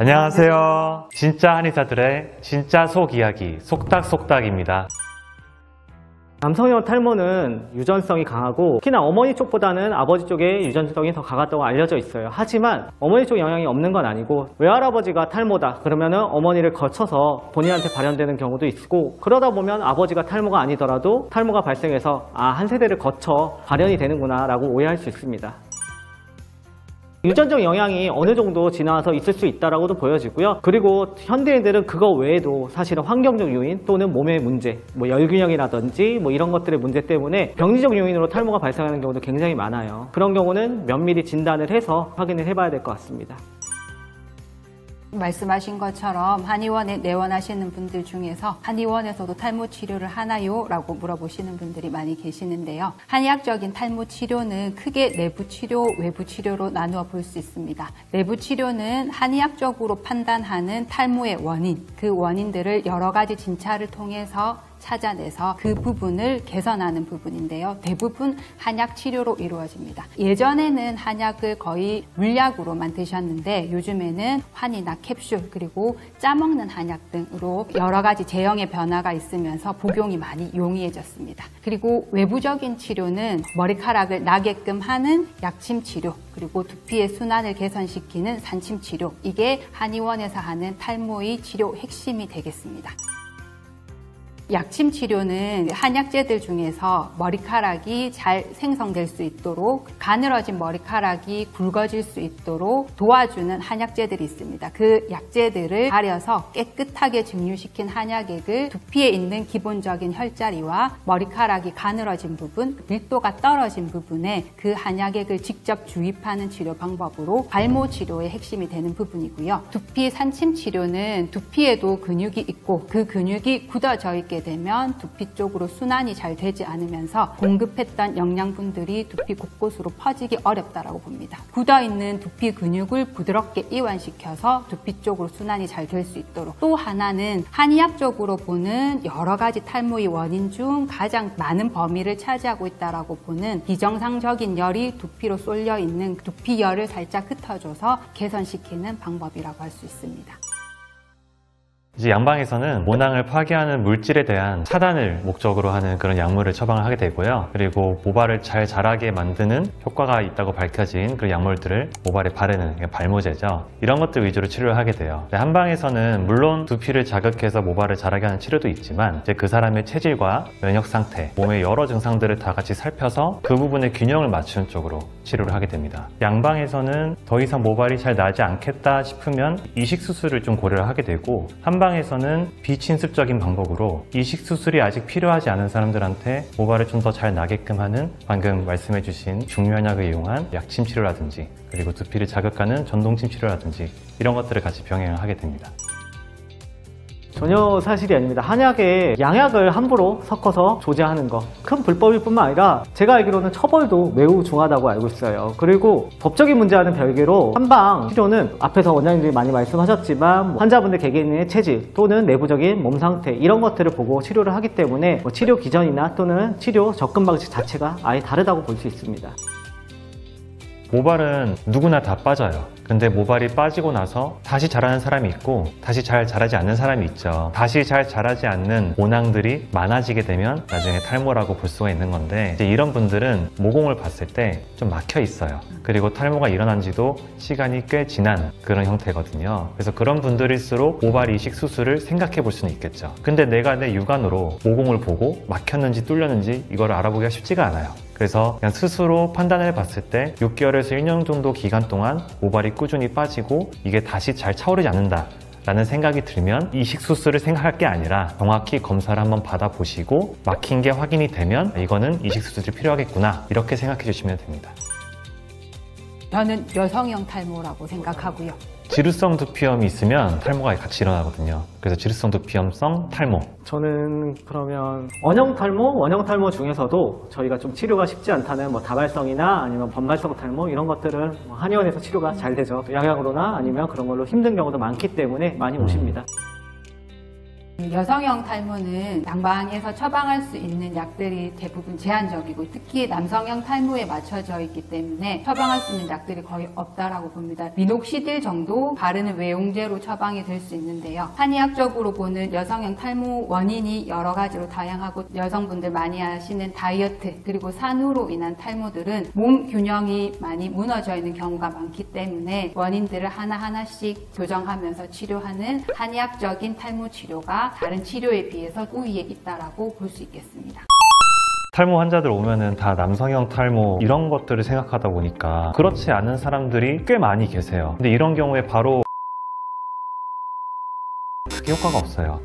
안녕하세요. 진짜 한의사들의 진짜 속 이야기 속닥속닥입니다. 남성형 탈모는 유전성이 강하고 특히나 어머니 쪽보다는 아버지 쪽에 유전성이 더 강하다고 알려져 있어요. 하지만 어머니 쪽 영향이 없는 건 아니고 외할아버지가 탈모다 그러면은 어머니를 거쳐서 본인한테 발현되는 경우도 있고, 그러다 보면 아버지가 탈모가 아니더라도 탈모가 발생해서 한 세대를 거쳐 발현이 되는구나 라고 오해할 수 있습니다. 유전적 영향이 어느 정도 지나서 있을 수 있다라고도 보여지고요. 그리고 현대인들은 그거 외에도 사실은 환경적 요인 또는 몸의 문제, 열균형이라든지 이런 것들의 문제 때문에 병리적 요인으로 탈모가 발생하는 경우도 굉장히 많아요. 그런 경우는 면밀히 진단을 해서 확인을 해봐야 될 것 같습니다. 말씀하신 것처럼 한의원에 내원하시는 분들 중에서 한의원에서도 탈모 치료를 하나요? 라고 물어보시는 분들이 많이 계시는데요. 한의학적인 탈모 치료는 크게 내부 치료, 외부 치료로 나누어 볼 수 있습니다. 내부 치료는 한의학적으로 판단하는 탈모의 원인, 그 원인들을 여러 가지 진찰을 통해서 찾아내서 그 부분을 개선하는 부분인데요. 대부분 한약 치료로 이루어집니다. 예전에는 한약을 거의 물약으로만 드셨는데 요즘에는 환이나 캡슐 그리고 짜먹는 한약 등으로 여러 가지 제형의 변화가 있으면서 복용이 많이 용이해졌습니다. 그리고 외부적인 치료는 머리카락을 나게끔 하는 약침 치료, 그리고 두피의 순환을 개선시키는 산침 치료, 이게 한의원에서 하는 탈모의 치료 핵심이 되겠습니다. 약침 치료는 한약재들 중에서 머리카락이 잘 생성될 수 있도록, 가늘어진 머리카락이 굵어질 수 있도록 도와주는 한약재들이 있습니다. 그 약재들을 가려서 깨끗하게 증류시킨 한약액을 두피에 있는 기본적인 혈자리와 머리카락이 가늘어진 부분, 밀도가 떨어진 부분에 그 한약액을 직접 주입하는 치료 방법으로 발모 치료의 핵심이 되는 부분이고요. 두피 산침 치료는 두피에도 근육이 있고 그 근육이 굳어져 있게 되면 두피 쪽으로 순환이 잘 되지 않으면서 공급했던 영양분들이 두피 곳곳으로 퍼지기 어렵다라고 봅니다. 굳어있는 두피 근육을 부드럽게 이완시켜서 두피 쪽으로 순환이 잘 될 수 있도록, 또 하나는 한의학적으로 보는 여러 가지 탈모의 원인 중 가장 많은 범위를 차지하고 있다라고 보는 비정상적인 열이 두피로 쏠려 있는 두피열을 살짝 흩어줘서 개선시키는 방법이라고 할 수 있습니다. 이제 양방에서는 모낭을 파괴하는 물질에 대한 차단을 목적으로 하는 그런 약물을 처방을 하게 되고요. 그리고 모발을 잘 자라게 만드는 효과가 있다고 밝혀진 그런 약물들을 모발에 바르는 발모제죠. 이런 것들 위주로 치료를 하게 돼요. 한방에서는 물론 두피를 자극해서 모발을 자라게 하는 치료도 있지만 이제 그 사람의 체질과 면역 상태, 몸의 여러 증상들을 다 같이 살펴서 그 부분의 균형을 맞추는 쪽으로 치료를 하게 됩니다. 양방에서는 더 이상 모발이 잘 나지 않겠다 싶으면 이식 수술을 좀 고려를 하게 되고, 한방에서는 비侵습적인 방법으로 이식 수술이 아직 필요하지 않은 사람들한테 모발을 좀 더 잘 나게끔 하는 방금 말씀해주신 중요한약을 이용한 약침 치료라든지, 그리고 두피를 자극하는 전동침 치료라든지 이런 것들을 같이 병행을 하게 됩니다. 전혀 사실이 아닙니다. 한약에 양약을 함부로 섞어서 조제하는 거 큰 불법일 뿐만 아니라 제가 알기로는 처벌도 매우 중하다고 알고 있어요. 그리고 법적인 문제와는 별개로 한방 치료는 앞에서 원장님들이 많이 말씀하셨지만 환자분들 개개인의 체질 또는 내부적인 몸 상태 이런 것들을 보고 치료를 하기 때문에 치료 기전이나 또는 치료 접근 방식 자체가 아예 다르다고 볼 수 있습니다. 모발은 누구나 다 빠져요. 근데 모발이 빠지고 나서 다시 자라는 사람이 있고 다시 잘 자라지 않는 사람이 있죠. 다시 잘 자라지 않는 모낭들이 많아지게 되면 나중에 탈모라고 볼 수가 있는 건데, 이제 이런 분들은 모공을 봤을 때 좀 막혀 있어요. 그리고 탈모가 일어난 지도 시간이 꽤 지난 그런 형태거든요. 그래서 그런 분들일수록 모발 이식 수술을 생각해 볼 수는 있겠죠. 근데 내가 내 육안으로 모공을 보고 막혔는지 뚫렸는지 이걸 알아보기가 쉽지가 않아요. 그래서 그냥 스스로 판단을 봤을 때 6개월에서 1년 정도 기간 동안 모발이 꾸준히 빠지고 이게 다시 잘 차오르지 않는다 라는 생각이 들면 이식 수술을 생각할 게 아니라 정확히 검사를 한번 받아보시고 막힌 게 확인이 되면 이거는 이식 수술이 필요하겠구나, 이렇게 생각해 주시면 됩니다. 저는 여성형 탈모라고 생각하고요. 지루성 두피염이 있으면 탈모가 같이 일어나거든요. 그래서 지루성 두피염성 탈모. 저는 그러면 원형 탈모 중에서도 저희가 좀 치료가 쉽지 않다는 다발성이나 아니면 번발성 탈모 이런 것들은 한의원에서 치료가 잘 되죠. 양약으로나 아니면 그런 걸로 힘든 경우도 많기 때문에 많이 오십니다. 여성형 탈모는 양방에서 처방할 수 있는 약들이 대부분 제한적이고 특히 남성형 탈모에 맞춰져 있기 때문에 처방할 수 있는 약들이 거의 없다라고 봅니다. 미녹시딜 정도 바르는 외용제로 처방이 될 수 있는데요. 한의학적으로 보는 여성형 탈모 원인이 여러 가지로 다양하고 여성분들 많이 하시는 다이어트 그리고 산후로 인한 탈모들은 몸 균형이 많이 무너져 있는 경우가 많기 때문에 원인들을 하나하나씩 교정하면서 치료하는 한의학적인 탈모 치료가 다른 치료에 비해서 우위에 있다라고 볼 수 있겠습니다. 탈모 환자들 오면은 다 남성형 탈모 이런 것들을 생각하다 보니까 그렇지 않은 사람들이 꽤 많이 계세요. 근데 이런 경우에 바로 크게 효과가 없어요.